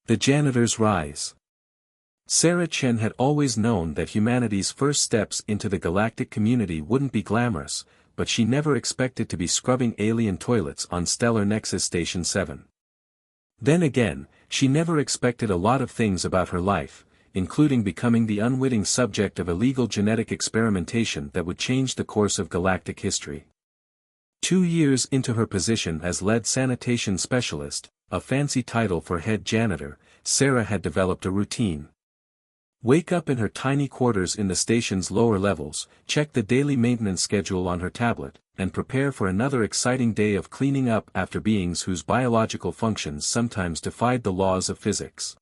The Janitor's Rise. Sarah Chen had always known that humanity's first steps into the galactic community wouldn't be glamorous, but she never expected to be scrubbing alien toilets on Stellar Nexus Station 7. Then again, she never expected a lot of things about her life, including becoming the unwitting subject of illegal genetic experimentation that would change the course of galactic history. 2 years into her position as lead sanitation specialist, a fancy title for head janitor, Sarah had developed a routine. Wake up in her tiny quarters in the station's lower levels, check the daily maintenance schedule on her tablet, and prepare for another exciting day of cleaning up after beings whose biological functions sometimes defied the laws of physics.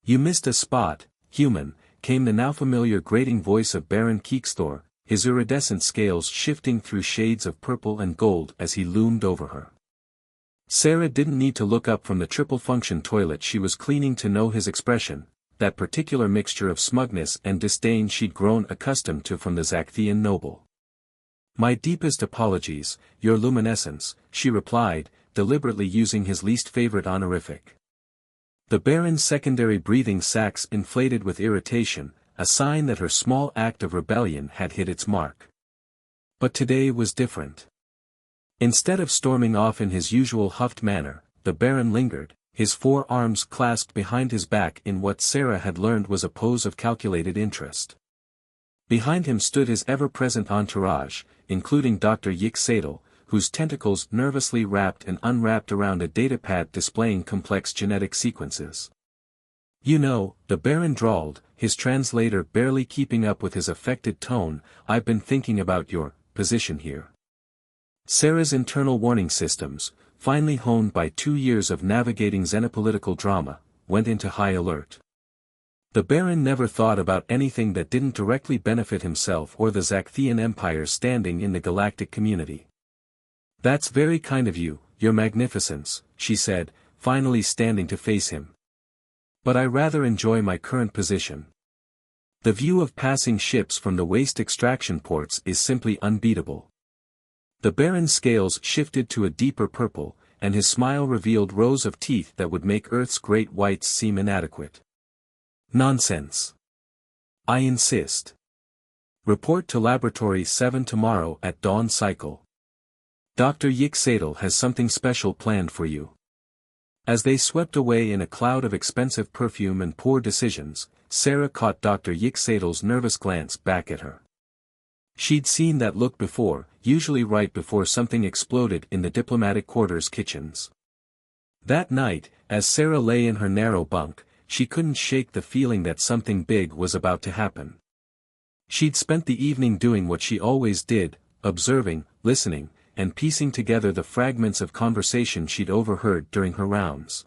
"You missed a spot, human," came the now familiar grating voice of Baron Keeksthor, his iridescent scales shifting through shades of purple and gold as he loomed over her. Sarah didn't need to look up from the triple-function toilet she was cleaning to know his expression, that particular mixture of smugness and disdain she'd grown accustomed to from the Zacthian noble. "My deepest apologies, your luminescence," she replied, deliberately using his least favorite honorific. The Baron's secondary breathing sacs inflated with irritation, a sign that her small act of rebellion had hit its mark. But today was different. Instead of storming off in his usual huffed manner, the Baron lingered, his forearms clasped behind his back in what Sarah had learned was a pose of calculated interest. Behind him stood his ever-present entourage, including Dr. Yik-Sadel, whose tentacles nervously wrapped and unwrapped around a datapad displaying complex genetic sequences. "You know," the Baron drawled, his translator barely keeping up with his affected tone, "I've been thinking about your position here." Sarah's internal warning systems, finely honed by 2 years of navigating xenopolitical drama, went into high alert. The Baron never thought about anything that didn't directly benefit himself or the Zacthian Empire's standing in the galactic community. "That's very kind of you, your magnificence," she said, finally standing to face him. "But I rather enjoy my current position. The view of passing ships from the waste extraction ports is simply unbeatable." The Baron's scales shifted to a deeper purple, and his smile revealed rows of teeth that would make Earth's great whites seem inadequate. "Nonsense. I insist. Report to Laboratory 7 tomorrow at dawn cycle. Dr. Yik-Sadel has something special planned for you." As they swept away in a cloud of expensive perfume and poor decisions, Sarah caught Dr. Yik-Sadel's nervous glance back at her. She'd seen that look before, usually right before something exploded in the diplomatic quarters kitchens. That night, as Sarah lay in her narrow bunk, she couldn't shake the feeling that something big was about to happen. She'd spent the evening doing what she always did, observing, listening, and piecing together the fragments of conversation she'd overheard during her rounds.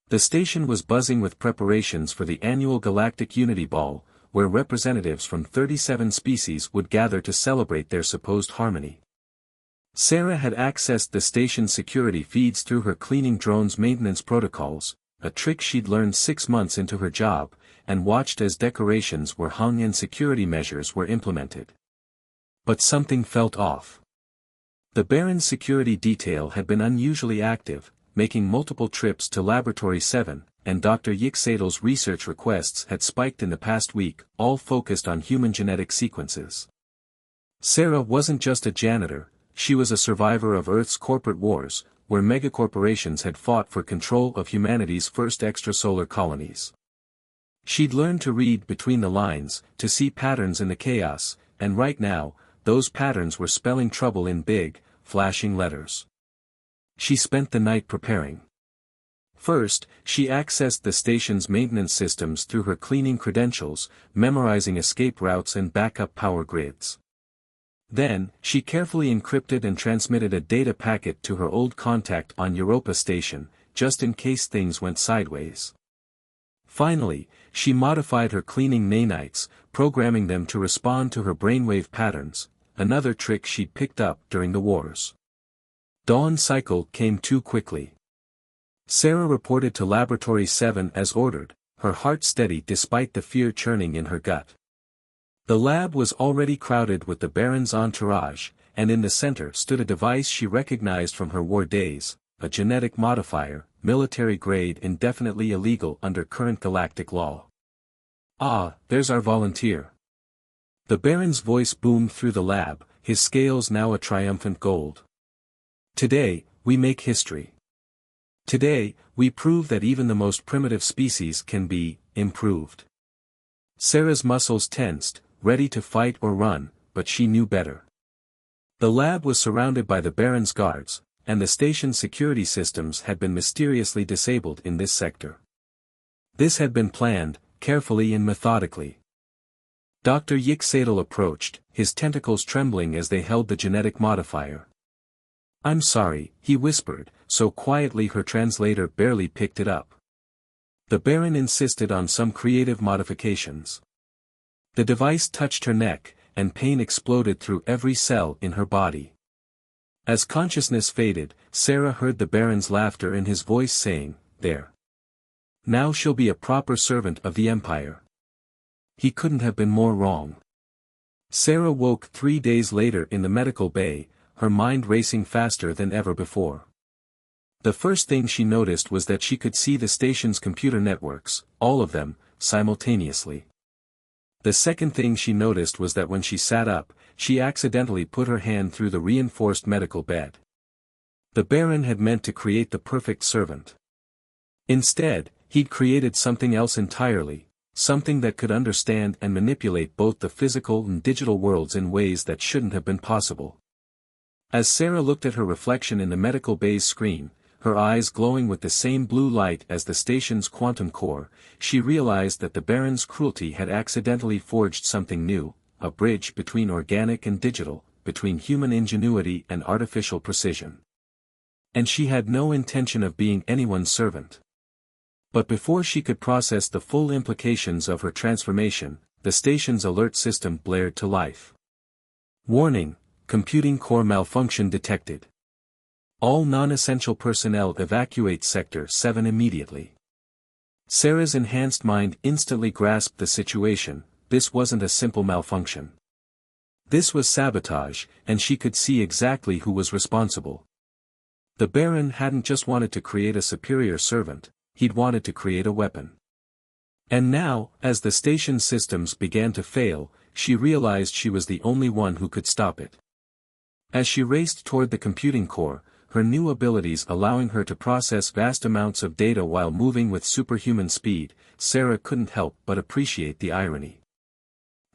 The station was buzzing with preparations for the annual Galactic Unity Ball, where representatives from 37 species would gather to celebrate their supposed harmony. Sarah had accessed the station's security feeds through her cleaning drone's maintenance protocols, a trick she'd learned 6 months into her job, and watched as decorations were hung and security measures were implemented. But something felt off. The Baron's security detail had been unusually active, making multiple trips to Laboratory 7, and Dr. Yik-Sadel's research requests had spiked in the past week, all focused on human genetic sequences. Sarah wasn't just a janitor, she was a survivor of Earth's corporate wars, where megacorporations had fought for control of humanity's first extrasolar colonies. She'd learned to read between the lines, to see patterns in the chaos, and right now, those patterns were spelling trouble in big, flashing letters. She spent the night preparing. First, she accessed the station's maintenance systems through her cleaning credentials, memorizing escape routes and backup power grids. Then, she carefully encrypted and transmitted a data packet to her old contact on Europa Station, just in case things went sideways. Finally, she modified her cleaning nanites, programming them to respond to her brainwave patterns, another trick she'd picked up during the wars. Dawn cycle came too quickly. Sarah reported to Laboratory 7 as ordered, her heart steady despite the fear churning in her gut. The lab was already crowded with the Baron's entourage, and in the center stood a device she recognized from her war days, a genetic modifier, military grade, indefinitely illegal under current galactic law. Ah, there's our volunteer. The Baron's voice boomed through the lab, his scales now a triumphant gold. Today, we make history. Today, we prove that even the most primitive species can be improved. Sarah's muscles tensed, ready to fight or run, but she knew better. The lab was surrounded by the Baron's guards, and the station's security systems had been mysteriously disabled in this sector. This had been planned, carefully and methodically. Dr. Yixadel approached, his tentacles trembling as they held the genetic modifier. "I'm sorry," he whispered, so quietly her translator barely picked it up. The Baron insisted on some creative modifications. The device touched her neck, and pain exploded through every cell in her body. As consciousness faded, Sarah heard the Baron's laughter in his voice saying, "There. Now she'll be a proper servant of the Empire." He couldn't have been more wrong. Sarah woke 3 days later in the medical bay, her mind racing faster than ever before. The first thing she noticed was that she could see the station's computer networks, all of them, simultaneously. The second thing she noticed was that when she sat up, she accidentally put her hand through the reinforced medical bed. The Baron had meant to create the perfect servant. Instead, he'd created something else entirely, something that could understand and manipulate both the physical and digital worlds in ways that shouldn't have been possible. As Sarah looked at her reflection in the medical bay's screen, her eyes glowing with the same blue light as the station's quantum core, she realized that the Baron's cruelty had accidentally forged something new, a bridge between organic and digital, between human ingenuity and artificial precision. And she had no intention of being anyone's servant. But before she could process the full implications of her transformation, the station's alert system blared to life. "Warning, computing core malfunction detected. All non-essential personnel evacuate Sector 7 immediately." Sarah's enhanced mind instantly grasped the situation. This wasn't a simple malfunction. This was sabotage, and she could see exactly who was responsible. The Baron hadn't just wanted to create a superior servant, he'd wanted to create a weapon. And now, as the station's systems began to fail, she realized she was the only one who could stop it. As she raced toward the computing core, her new abilities allowing her to process vast amounts of data while moving with superhuman speed, Sarah couldn't help but appreciate the irony.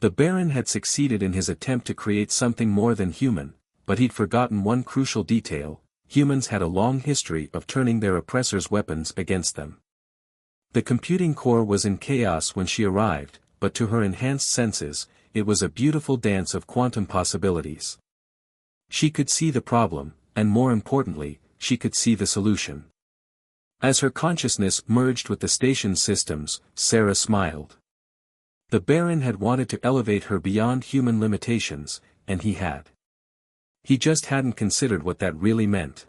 The Baron had succeeded in his attempt to create something more than human, but he'd forgotten one crucial detail: humans had a long history of turning their oppressors' weapons against them. The computing core was in chaos when she arrived, but to her enhanced senses, it was a beautiful dance of quantum possibilities. She could see the problem, and more importantly, she could see the solution. As her consciousness merged with the station's systems, Sarah smiled. The Baron had wanted to elevate her beyond human limitations, and he had. He just hadn't considered what that really meant.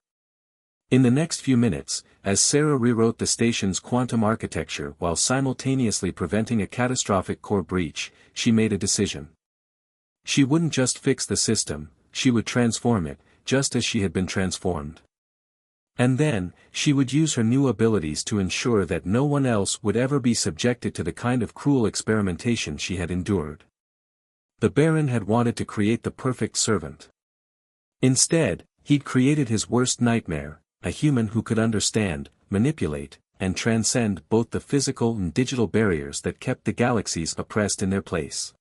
In the next few minutes, as Sarah rewrote the station's quantum architecture while simultaneously preventing a catastrophic core breach, she made a decision. She wouldn't just fix the system, she would transform it, just as she had been transformed. And then, she would use her new abilities to ensure that no one else would ever be subjected to the kind of cruel experimentation she had endured. The Baron had wanted to create the perfect servant. Instead, he'd created his worst nightmare, a human who could understand, manipulate, and transcend both the physical and digital barriers that kept the galaxies oppressed in their place.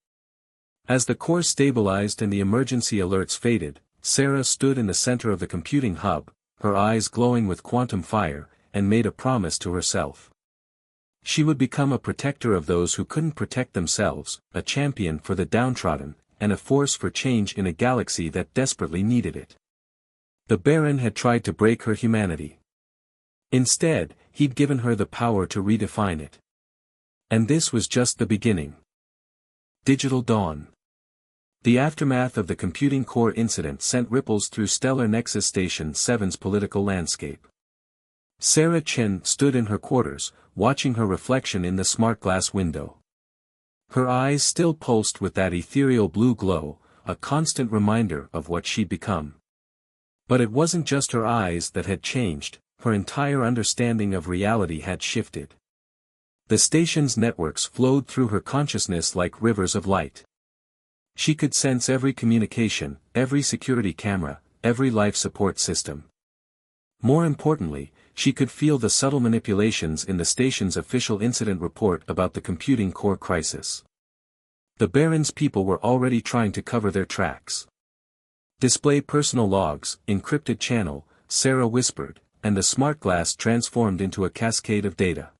As the core stabilized and the emergency alerts faded, Sarah stood in the center of the computing hub, her eyes glowing with quantum fire, and made a promise to herself. She would become a protector of those who couldn't protect themselves, a champion for the downtrodden, and a force for change in a galaxy that desperately needed it. The Baron had tried to break her humanity. Instead, he'd given her the power to redefine it. And this was just the beginning. Digital Dawn. The aftermath of the computing core incident sent ripples through Stellar Nexus Station 7's political landscape. Sarah Chen stood in her quarters, watching her reflection in the smart glass window. Her eyes still pulsed with that ethereal blue glow, a constant reminder of what she'd become. But it wasn't just her eyes that had changed, her entire understanding of reality had shifted. The station's networks flowed through her consciousness like rivers of light. She could sense every communication, every security camera, every life support system. More importantly, she could feel the subtle manipulations in the station's official incident report about the computing core crisis. The Baron's people were already trying to cover their tracks. "Display personal logs, encrypted channel," Sarah whispered, and the smart glass transformed into a cascade of data.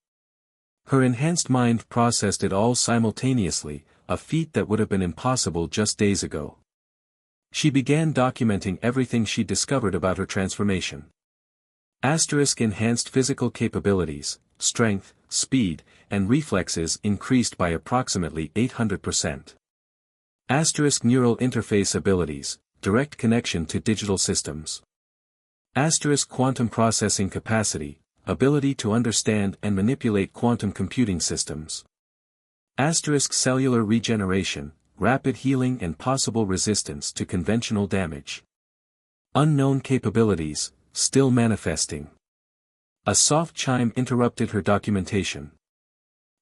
Her enhanced mind processed it all simultaneously, a feat that would have been impossible just days ago. She began documenting everything she discovered about her transformation. Enhanced physical capabilities, strength, speed, and reflexes increased by approximately 800%. Neural interface abilities, direct connection to digital systems. Quantum processing capacity, ability to understand and manipulate quantum computing systems. Cellular regeneration, rapid healing and possible resistance to conventional damage. Unknown capabilities, still manifesting. A soft chime interrupted her documentation.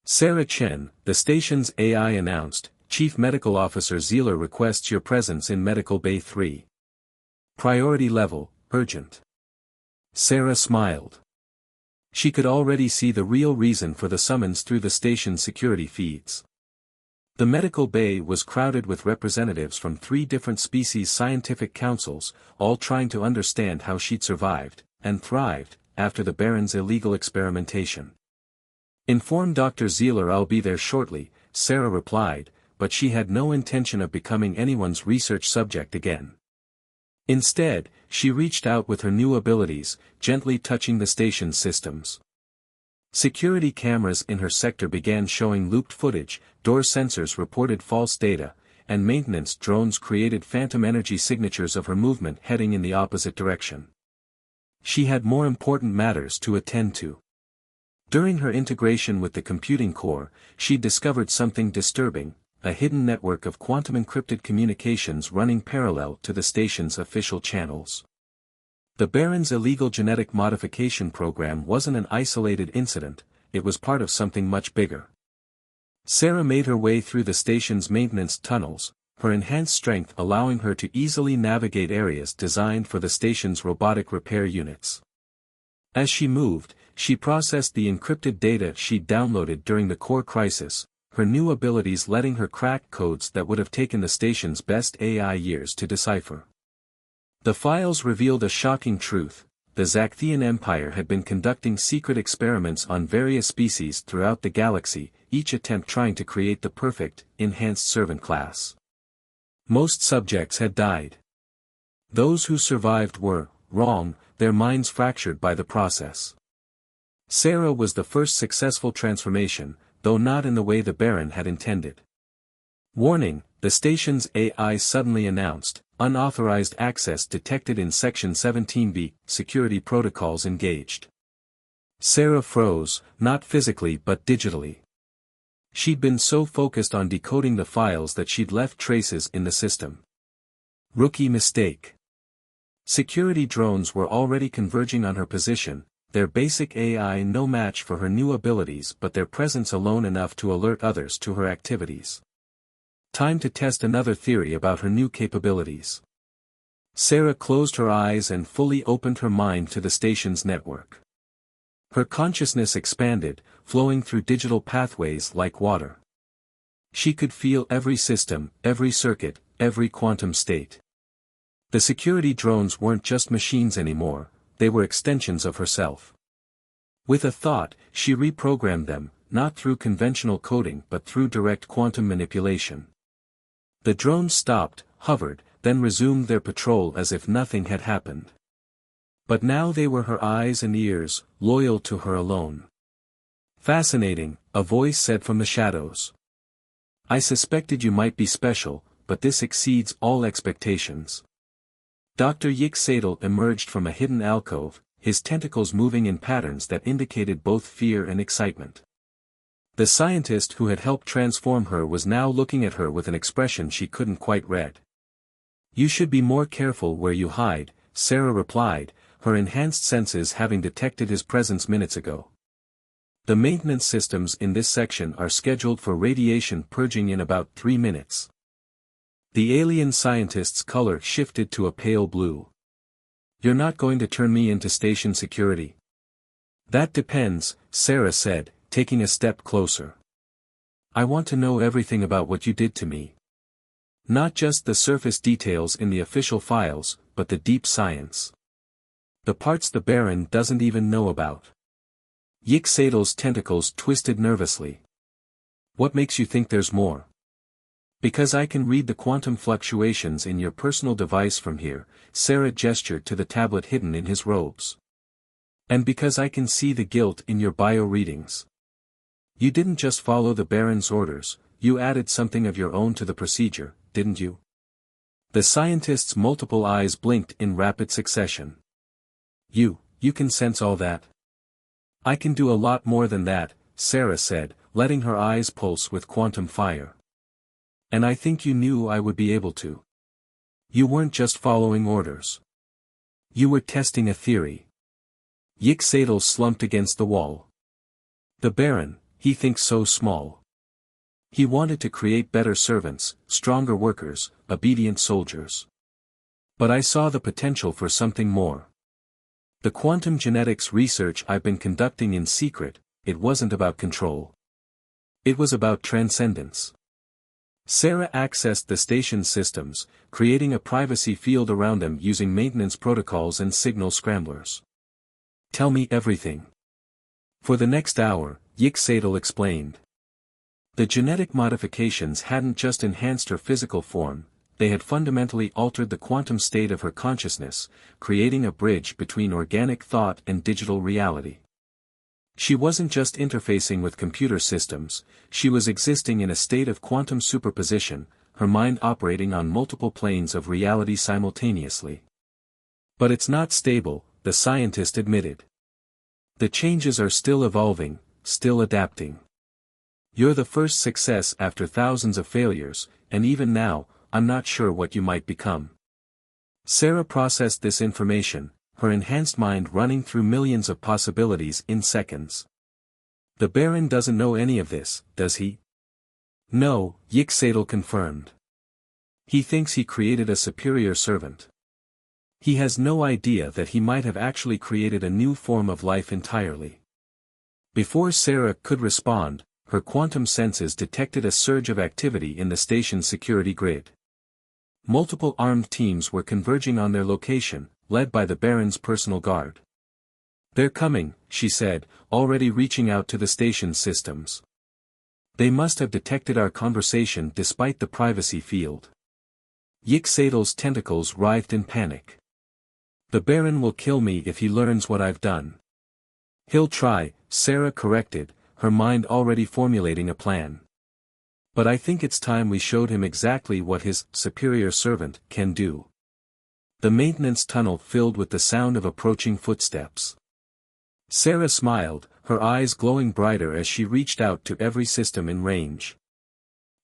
"Sarah Chen, the station's AI announced, Chief Medical Officer Zeeler requests your presence in Medical Bay 3. Priority level, urgent." Sarah smiled. She could already see the real reason for the summons through the station's security feeds. The medical bay was crowded with representatives from 3 different species scientific councils, all trying to understand how she'd survived, and thrived, after the Baron's illegal experimentation. "Inform Dr. Zeeler I'll be there shortly," Sarah replied, but she had no intention of becoming anyone's research subject again. Instead, she reached out with her new abilities, gently touching the station's systems. Security cameras in her sector began showing looped footage, door sensors reported false data, and maintenance drones created phantom energy signatures of her movement heading in the opposite direction. She had more important matters to attend to. During her integration with the computing core, she discovered something disturbing: a hidden network of quantum-encrypted communications running parallel to the station's official channels. The Baron's illegal genetic modification program wasn't an isolated incident, it was part of something much bigger. Sarah made her way through the station's maintenance tunnels, her enhanced strength allowing her to easily navigate areas designed for the station's robotic repair units. As she moved, she processed the encrypted data she'd downloaded during the core crisis, her new abilities letting her crack codes that would have taken the station's best AI years to decipher. The files revealed a shocking truth: the Zacthian Empire had been conducting secret experiments on various species throughout the galaxy, each attempt trying to create the perfect, enhanced servant class. Most subjects had died. Those who survived were wrong, their minds fractured by the process. Sarah was the first successful transformation, though not in the way the Baron had intended. Warning: the station's AI suddenly announced, unauthorized access detected in Section 17B, security protocols engaged. Sarah froze, not physically but digitally. She'd been so focused on decoding the files that she'd left traces in the system. Rookie mistake. Security drones were already converging on her position, their basic AI no match for her new abilities but their presence alone enough to alert others to her activities. Time to test another theory about her new capabilities. Sarah closed her eyes and fully opened her mind to the station's network. Her consciousness expanded, flowing through digital pathways like water. She could feel every system, every circuit, every quantum state. The security drones weren't just machines anymore, they were extensions of herself. With a thought, she reprogrammed them, not through conventional coding but through direct quantum manipulation. The drones stopped, hovered, then resumed their patrol as if nothing had happened. But now they were her eyes and ears, loyal to her alone. "Fascinating," a voice said from the shadows. "I suspected you might be special, but this exceeds all expectations." Dr. Yik Sadel emerged from a hidden alcove, his tentacles moving in patterns that indicated both fear and excitement. The scientist who had helped transform her was now looking at her with an expression she couldn't quite read. "You should be more careful where you hide," Sarah replied, her enhanced senses having detected his presence minutes ago. The maintenance systems in this section are scheduled for radiation purging in about 3 minutes. The alien scientist's color shifted to a pale blue. You're not going to turn me into station security? That depends, Sarah said, taking a step closer. I want to know everything about what you did to me. Not just the surface details in the official files, but the deep science. The parts the Baron doesn't even know about. Yix-Sadel's tentacles twisted nervously. What makes you think there's more? Because I can read the quantum fluctuations in your personal device from here, Sarah gestured to the tablet hidden in his robes. And because I can see the guilt in your bio readings. You didn't just follow the Baron's orders, you added something of your own to the procedure, didn't you? The scientist's multiple eyes blinked in rapid succession. You can sense all that? I can do a lot more than that, Sarah said, letting her eyes pulse with quantum fire. And I think you knew I would be able to. You weren't just following orders. You were testing a theory. Yix-Sadel slumped against the wall. The Baron, he thinks so small. He wanted to create better servants, stronger workers, obedient soldiers. But I saw the potential for something more. The quantum genetics research I've been conducting in secret, it wasn't about control. It was about transcendence. Sarah accessed the station's systems, creating a privacy field around them using maintenance protocols and signal scramblers. Tell me everything. For the next hour, Yix-Sadel explained. The genetic modifications hadn't just enhanced her physical form, they had fundamentally altered the quantum state of her consciousness, creating a bridge between organic thought and digital reality. She wasn't just interfacing with computer systems, she was existing in a state of quantum superposition, her mind operating on multiple planes of reality simultaneously. But it's not stable, the scientist admitted. The changes are still evolving, still adapting. You're the first success after thousands of failures, and even now, I'm not sure what you might become. Sarah processed this information, her enhanced mind running through millions of possibilities in seconds. The Baron doesn't know any of this, does he? No, Yix-Sadel confirmed. He thinks he created a superior servant. He has no idea that he might have actually created a new form of life entirely. Before Sarah could respond, her quantum senses detected a surge of activity in the station's security grid. Multiple armed teams were converging on their location, led by the Baron's personal guard. They're coming, she said, already reaching out to the station's systems. They must have detected our conversation despite the privacy field. Yix-Sadel's tentacles writhed in panic. The Baron will kill me if he learns what I've done. He'll try, Sarah corrected, her mind already formulating a plan. But I think it's time we showed him exactly what his superior servant can do. The maintenance tunnel filled with the sound of approaching footsteps. Sarah smiled, her eyes glowing brighter as she reached out to every system in range.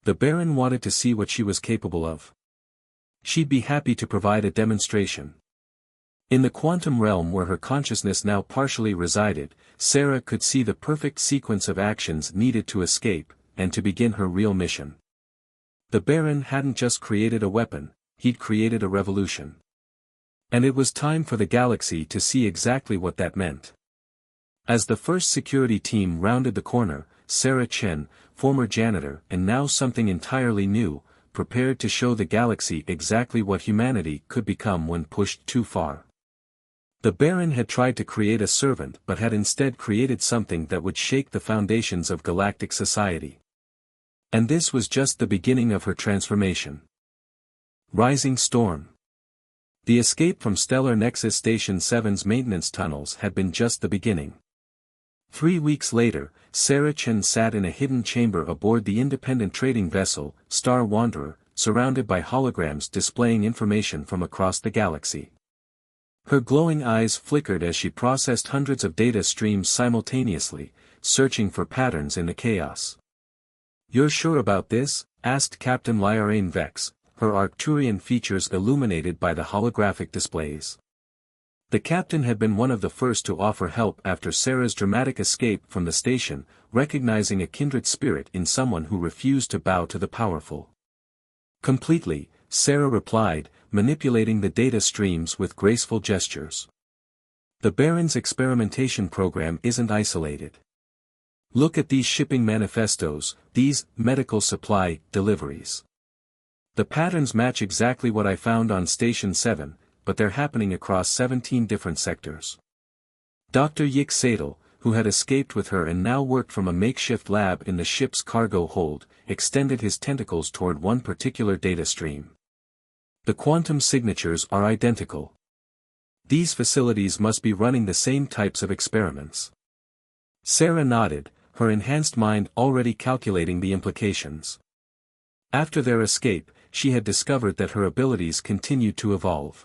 The Baron wanted to see what she was capable of. She'd be happy to provide a demonstration. In the quantum realm where her consciousness now partially resided, Sarah could see the perfect sequence of actions needed to escape, and to begin her real mission. The Baron hadn't just created a weapon, he'd created a revolution. And it was time for the galaxy to see exactly what that meant. As the first security team rounded the corner, Sarah Chen, former janitor and now something entirely new, prepared to show the galaxy exactly what humanity could become when pushed too far. The Baron had tried to create a servant but had instead created something that would shake the foundations of galactic society. And this was just the beginning of her transformation. Rising storm. The escape from Stellar Nexus Station 7's maintenance tunnels had been just the beginning. 3 weeks later, Sarah Chen sat in a hidden chamber aboard the independent trading vessel, Star Wanderer, surrounded by holograms displaying information from across the galaxy. Her glowing eyes flickered as she processed hundreds of data streams simultaneously, searching for patterns in the chaos. "You're sure about this?" asked Captain Lyarane Vex, her Arcturian features illuminated by the holographic displays. The captain had been one of the first to offer help after Sarah's dramatic escape from the station, recognizing a kindred spirit in someone who refused to bow to the powerful. Completely, Sarah replied, manipulating the data streams with graceful gestures. The Baron's experimentation program isn't isolated. Look at these shipping manifestos, these medical supply deliveries. The patterns match exactly what I found on Station 7, but they're happening across 17 different sectors. Dr. Yik-Sadal, who had escaped with her and now worked from a makeshift lab in the ship's cargo hold, extended his tentacles toward one particular data stream. The quantum signatures are identical. These facilities must be running the same types of experiments. Sarah nodded, her enhanced mind already calculating the implications. After their escape, she had discovered that her abilities continued to evolve.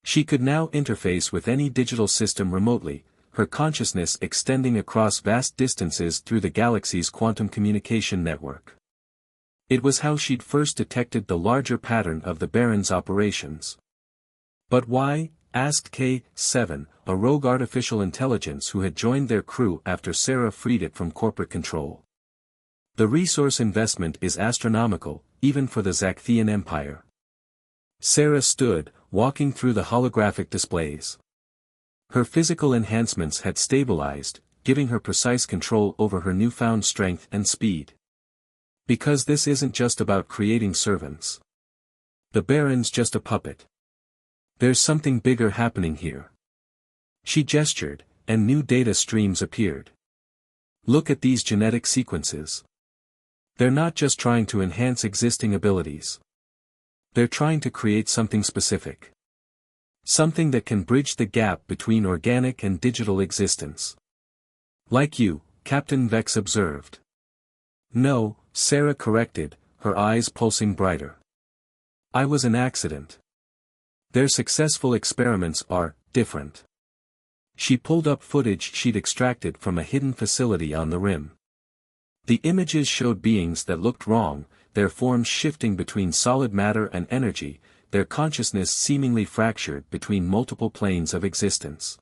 She could now interface with any digital system remotely, her consciousness extending across vast distances through the galaxy's quantum communication network. It was how she'd first detected the larger pattern of the Baron's operations. But why? Asked K7, a rogue artificial intelligence who had joined their crew after Sarah freed it from corporate control. The resource investment is astronomical, even for the Zakthian Empire. Sarah stood, walking through the holographic displays. Her physical enhancements had stabilized, giving her precise control over her newfound strength and speed. Because this isn't just about creating servants. The Baron's just a puppet. There's something bigger happening here. She gestured, and new data streams appeared. Look at these genetic sequences. They're not just trying to enhance existing abilities. They're trying to create something specific. Something that can bridge the gap between organic and digital existence. Like you, Captain Vex observed. No, Sarah corrected, her eyes pulsing brighter. I was an accident. Their successful experiments are different. She pulled up footage she'd extracted from a hidden facility on the rim. The images showed beings that looked wrong, their forms shifting between solid matter and energy, their consciousness seemingly fractured between multiple planes of existence.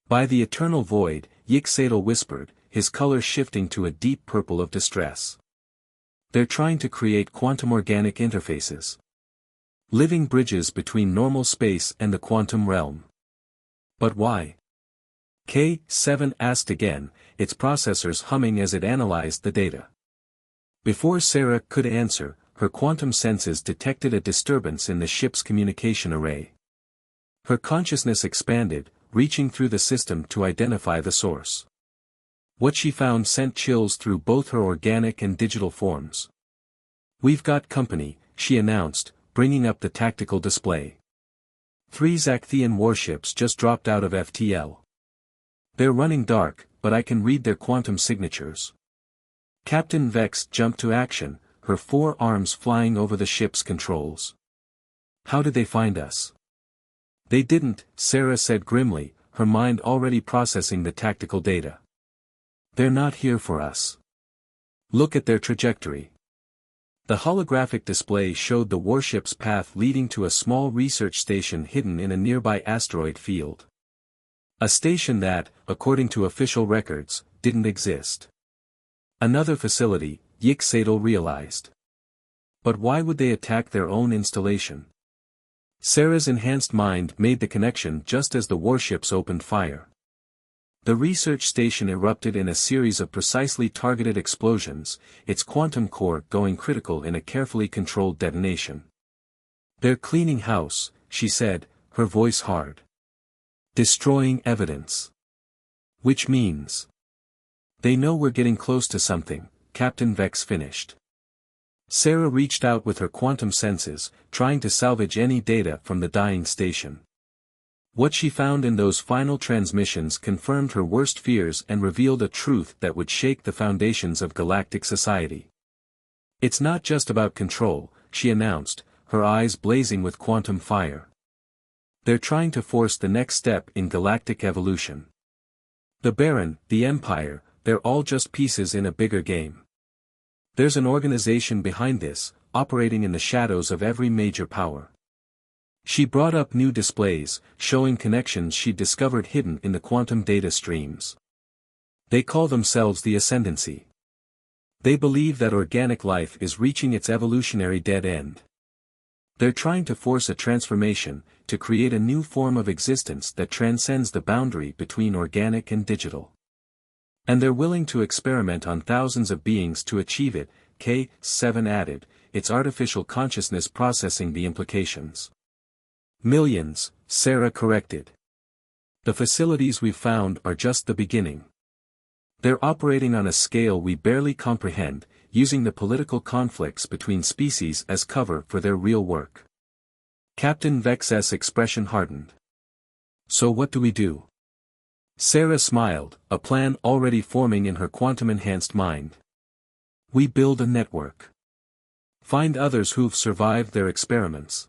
By the eternal void, Yik-Sadal whispered, his color shifting to a deep purple of distress. They're trying to create quantum organic interfaces. Living bridges between normal space and the quantum realm. But why? K7 asked again, its processors humming as it analyzed the data. Before Sarah could answer, her quantum senses detected a disturbance in the ship's communication array. Her consciousness expanded, reaching through the system to identify the source. What she found sent chills through both her organic and digital forms. We've got company, she announced, bringing up the tactical display. 3 Zakthian warships just dropped out of FTL. They're running dark, but I can read their quantum signatures. Captain Vex jumped to action, her 4 arms flying over the ship's controls. How did they find us? They didn't, Sarah said grimly, her mind already processing the tactical data. They're not here for us. Look at their trajectory. The holographic display showed the warship's path leading to a small research station hidden in a nearby asteroid field. A station that, according to official records, didn't exist. Another facility, Yik-Sadal realized. But why would they attack their own installation? Sarah's enhanced mind made the connection just as the warships opened fire. The research station erupted in a series of precisely targeted explosions, its quantum core going critical in a carefully controlled detonation. They're cleaning house, she said, her voice hard. Destroying evidence. Which means they know we're getting close to something, Captain Vex finished. Sarah reached out with her quantum senses, trying to salvage any data from the dying station. What she found in those final transmissions confirmed her worst fears and revealed a truth that would shake the foundations of galactic society. It's not just about control, she announced, her eyes blazing with quantum fire. They're trying to force the next step in galactic evolution. The Baron, the Empire, they're all just pieces in a bigger game. There's an organization behind this, operating in the shadows of every major power. She brought up new displays, showing connections she'd discovered hidden in the quantum data streams. They call themselves the Ascendancy. They believe that organic life is reaching its evolutionary dead end. They're trying to force a transformation, to create a new form of existence that transcends the boundary between organic and digital. And they're willing to experiment on thousands of beings to achieve it, K7 added, it's artificial consciousness processing the implications. Millions, Sarah corrected. The facilities we've found are just the beginning. They're operating on a scale we barely comprehend, using the political conflicts between species as cover for their real work. ChampionThe's expression hardened. So what do we do? Sarah smiled, a plan already forming in her quantum-enhanced mind. We build a network. Find others who've survived their experiments.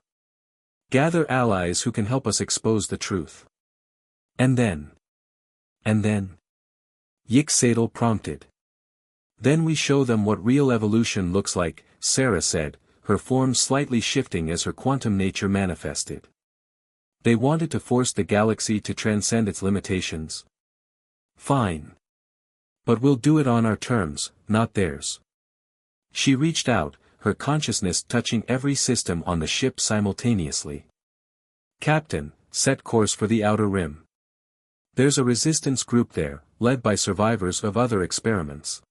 Gather allies who can help us expose the truth. And then? Yixadel prompted. Then we show them what real evolution looks like, Sarah said, her form slightly shifting as her quantum nature manifested. They wanted to force the galaxy to transcend its limitations. Fine. But we'll do it on our terms, not theirs. She reached out, her consciousness touching every system on the ship simultaneously. Captain, set course for the Outer Rim. There's a resistance group there, led by survivors of other experiments.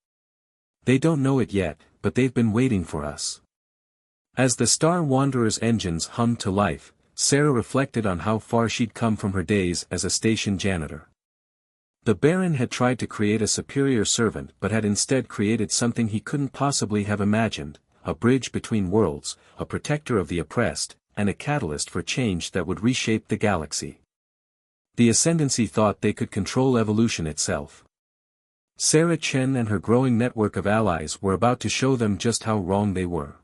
They don't know it yet, but they've been waiting for us. As the Star Wanderer's engines hummed to life, Sarah reflected on how far she'd come from her days as a station janitor. The Baron had tried to create a superior servant but had instead created something he couldn't possibly have imagined, a bridge between worlds, a protector of the oppressed, and a catalyst for change that would reshape the galaxy. The Ascendancy thought they could control evolution itself. Sarah Chen and her growing network of allies were about to show them just how wrong they were.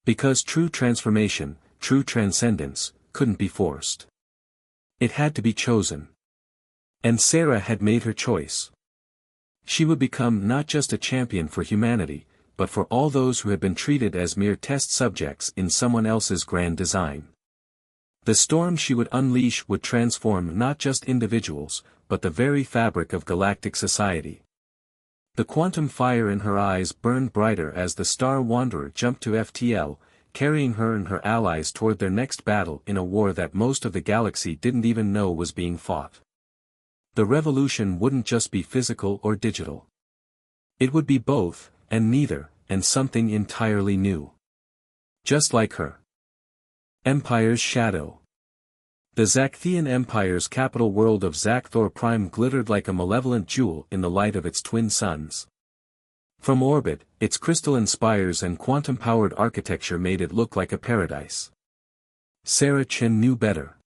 Because true transformation, true transcendence, couldn't be forced. It had to be chosen. And Sarah had made her choice. She would become not just a champion for humanity, but for all those who had been treated as mere test subjects in someone else's grand design. The storm she would unleash would transform not just individuals, but the very fabric of galactic society. The quantum fire in her eyes burned brighter as the Star Wanderer jumped to FTL, carrying her and her allies toward their next battle in a war that most of the galaxy didn't even know was being fought. The revolution wouldn't just be physical or digital. It would be both, and neither, and something entirely new. Just like her. Empire's shadow. The Zakthian Empire's capital world of Zakthor Prime glittered like a malevolent jewel in the light of its twin suns. From orbit, its crystalline spires and quantum-powered architecture made it look like a paradise. Sarah Chen knew better.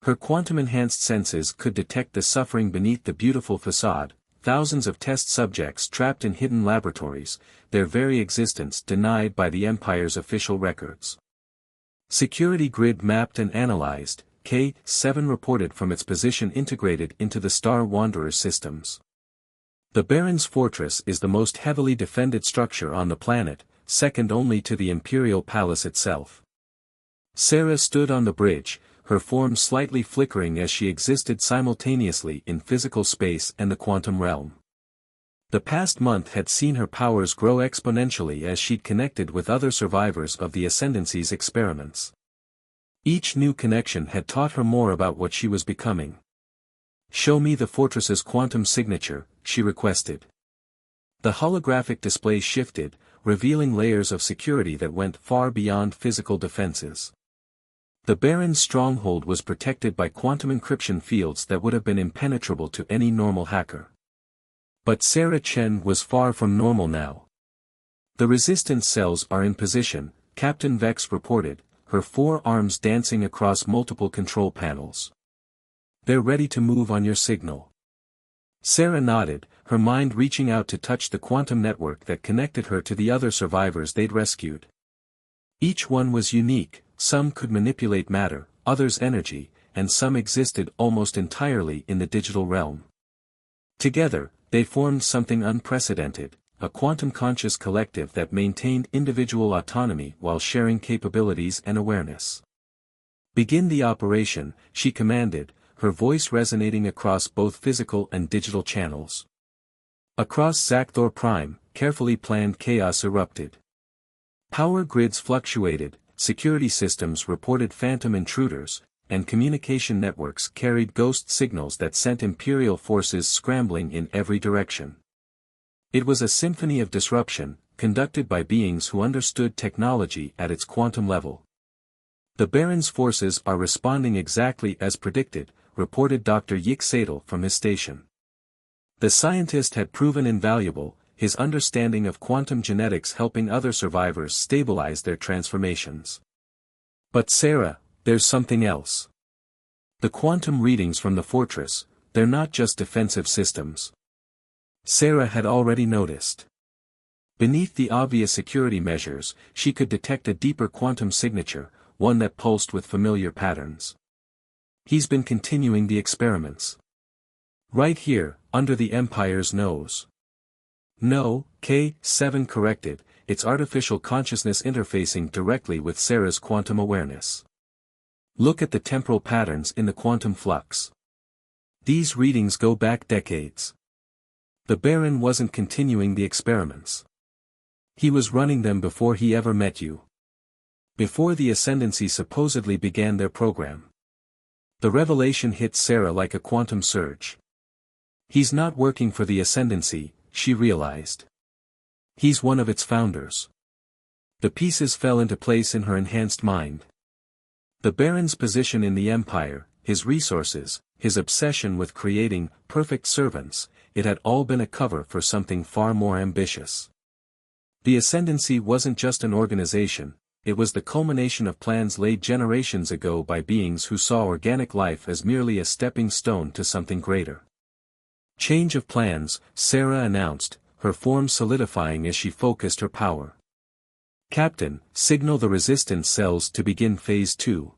Her quantum-enhanced senses could detect the suffering beneath the beautiful facade, thousands of test subjects trapped in hidden laboratories, their very existence denied by the Empire's official records. Security grid mapped and analyzed, K7 reported from its position integrated into the Star Wanderer's systems. The Baron's fortress is the most heavily defended structure on the planet, second only to the Imperial Palace itself. Sarah stood on the bridge, her form slightly flickering as she existed simultaneously in physical space and the quantum realm. The past month had seen her powers grow exponentially as she'd connected with other survivors of the Ascendancy's experiments. Each new connection had taught her more about what she was becoming. "Show me the fortress's quantum signature," she requested. The holographic display shifted, revealing layers of security that went far beyond physical defenses. The Baron's stronghold was protected by quantum encryption fields that would have been impenetrable to any normal hacker. But Sarah Chen was far from normal now. "The resistance cells are in position," ChampionThe reported, her 4 arms dancing across multiple control panels. "They're ready to move on your signal." Sarah nodded, her mind reaching out to touch the quantum network that connected her to the other survivors they'd rescued. Each one was unique, some could manipulate matter, others energy, and some existed almost entirely in the digital realm. Together, they formed something unprecedented, a quantum-conscious collective that maintained individual autonomy while sharing capabilities and awareness. Begin the operation, she commanded, her voice resonating across both physical and digital channels. Across Zakthor Prime, carefully planned chaos erupted. Power grids fluctuated, security systems reported phantom intruders, and communication networks carried ghost signals that sent Imperial forces scrambling in every direction. It was a symphony of disruption, conducted by beings who understood technology at its quantum level. The Baron's forces are responding exactly as predicted, reported Dr. Yik Sadel from his station. The scientist had proven invaluable, his understanding of quantum genetics helping other survivors stabilize their transformations. But Sarah, there's something else. The quantum readings from the fortress, they're not just defensive systems. Sarah had already noticed. Beneath the obvious security measures, she could detect a deeper quantum signature, one that pulsed with familiar patterns. He's been continuing the experiments. Right here, under the Empire's nose. No, K7 corrected, it's artificial consciousness interfacing directly with Sarah's quantum awareness. Look at the temporal patterns in the quantum flux. These readings go back decades. The Baron wasn't continuing the experiments. He was running them before he ever met you. Before the Ascendancy supposedly began their program. The revelation hit Sarah like a quantum surge. He's not working for the Ascendancy, she realized. He's one of its founders. The pieces fell into place in her enhanced mind. The Baron's position in the Empire, his resources, his obsession with creating perfect servants, it had all been a cover for something far more ambitious. The Ascendancy wasn't just an organization, it was the culmination of plans laid generations ago by beings who saw organic life as merely a stepping stone to something greater. Change of plans, Sarah announced, her form solidifying as she focused her power. Captain, signal the resistance cells to begin Phase 2.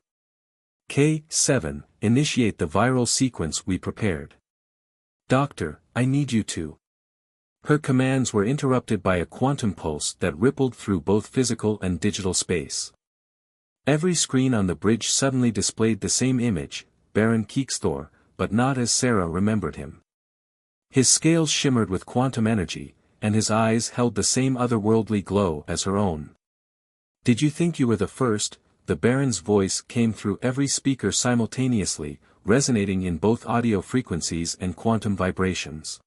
K7, initiate the viral sequence we prepared. Doctor, I need you to. Her commands were interrupted by a quantum pulse that rippled through both physical and digital space. Every screen on the bridge suddenly displayed the same image, Baron Keeksthor, but not as Sarah remembered him. His scales shimmered with quantum energy, and his eyes held the same otherworldly glow as her own. Did you think you were the first? The Baron's voice came through every speaker simultaneously, resonating in both audio frequencies and quantum vibrations.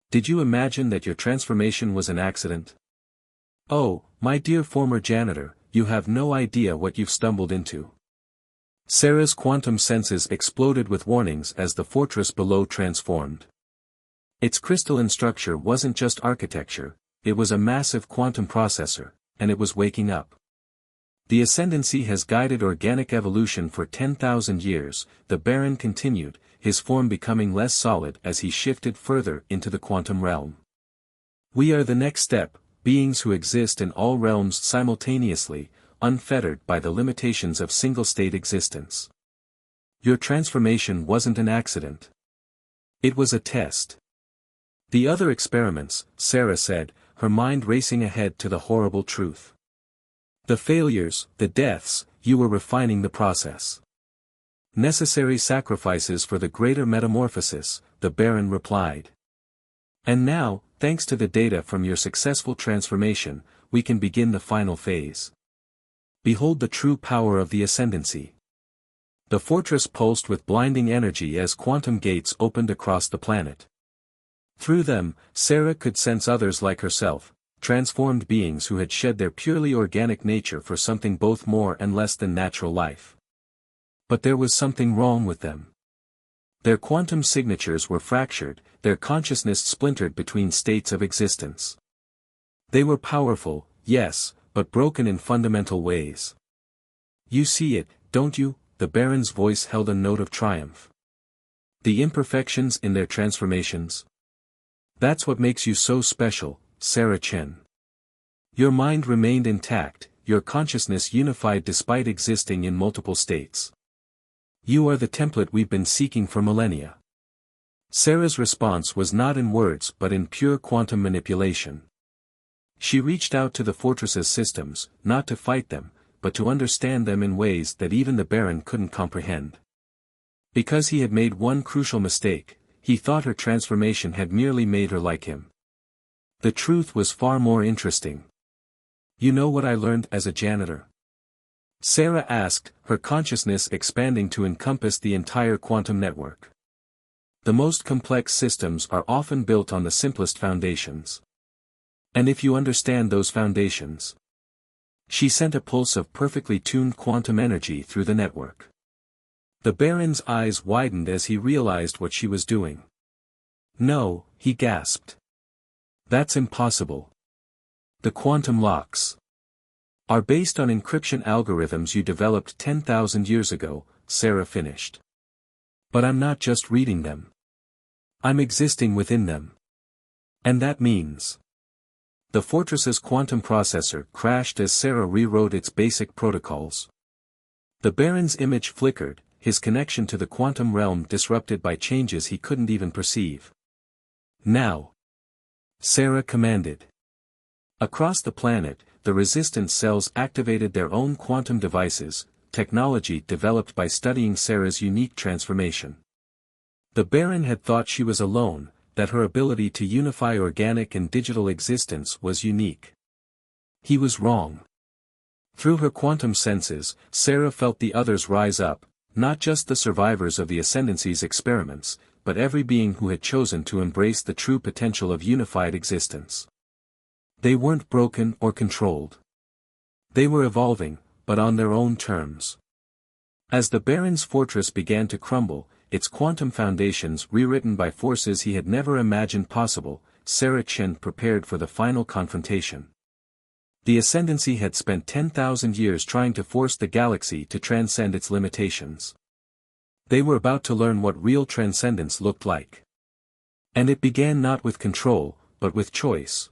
Did you imagine that your transformation was an accident? Oh, my dear former janitor, you have no idea what you've stumbled into. Sarah's quantum senses exploded with warnings as the fortress below transformed. Its crystalline structure wasn't just architecture, it was a massive quantum processor, and it was waking up. The Ascendancy has guided organic evolution for 10,000 years, the Baron continued, his form becoming less solid as he shifted further into the quantum realm. We are the next step, beings who exist in all realms simultaneously, unfettered by the limitations of single-state existence. Your transformation wasn't an accident. It was a test. The other experiments, Sarah said, her mind racing ahead to the horrible truth. The failures, the deaths, you were refining the process. Necessary sacrifices for the greater metamorphosis, the Baron replied. And now, thanks to the data from your successful transformation, we can begin the final phase. Behold the true power of the Ascendancy. The fortress pulsed with blinding energy as quantum gates opened across the planet. Through them, Sarah could sense others like herself, transformed beings who had shed their purely organic nature for something both more and less than natural life. But there was something wrong with them. Their quantum signatures were fractured, their consciousness splintered between states of existence. They were powerful, yes, but broken in fundamental ways. You see it, don't you? The Baron's voice held a note of triumph. The imperfections in their transformations. That's what makes you so special, Sarah Chen. Your mind remained intact, your consciousness unified despite existing in multiple states. You are the template we've been seeking for millennia. Sarah's response was not in words but in pure quantum manipulation. She reached out to the fortress's systems, not to fight them, but to understand them in ways that even the Baron couldn't comprehend. Because he had made one crucial mistake, he thought her transformation had merely made her like him. The truth was far more interesting. "You know what I learned as a janitor?" Sarah asked, her consciousness expanding to encompass the entire quantum network. The most complex systems are often built on the simplest foundations. And if you understand those foundations. She sent a pulse of perfectly tuned quantum energy through the network. The Baron's eyes widened as he realized what she was doing. "No," he gasped. "That's impossible. The quantum locks are based on encryption algorithms you developed 10,000 years ago," Sarah finished. "But I'm not just reading them. I'm existing within them. And that means..." The fortress's quantum processor crashed as Sarah rewrote its basic protocols. The Baron's image flickered, his connection to the quantum realm disrupted by changes he couldn't even perceive. "Now!" Sarah commanded. Across the planet, the resistance cells activated their own quantum devices, technology developed by studying Sarah's unique transformation. The Baron had thought she was alone, that her ability to unify organic and digital existence was unique. He was wrong. Through her quantum senses, Sarah felt the others rise up, not just the survivors of the Ascendancy's experiments, but every being who had chosen to embrace the true potential of unified existence. They weren't broken or controlled. They were evolving, but on their own terms. As the Baron's fortress began to crumble, its quantum foundations rewritten by forces he had never imagined possible, Sarah Chen prepared for the final confrontation. The Ascendancy had spent 10,000 years trying to force the galaxy to transcend its limitations. They were about to learn what real transcendence looked like. And it began not with control, but with choice.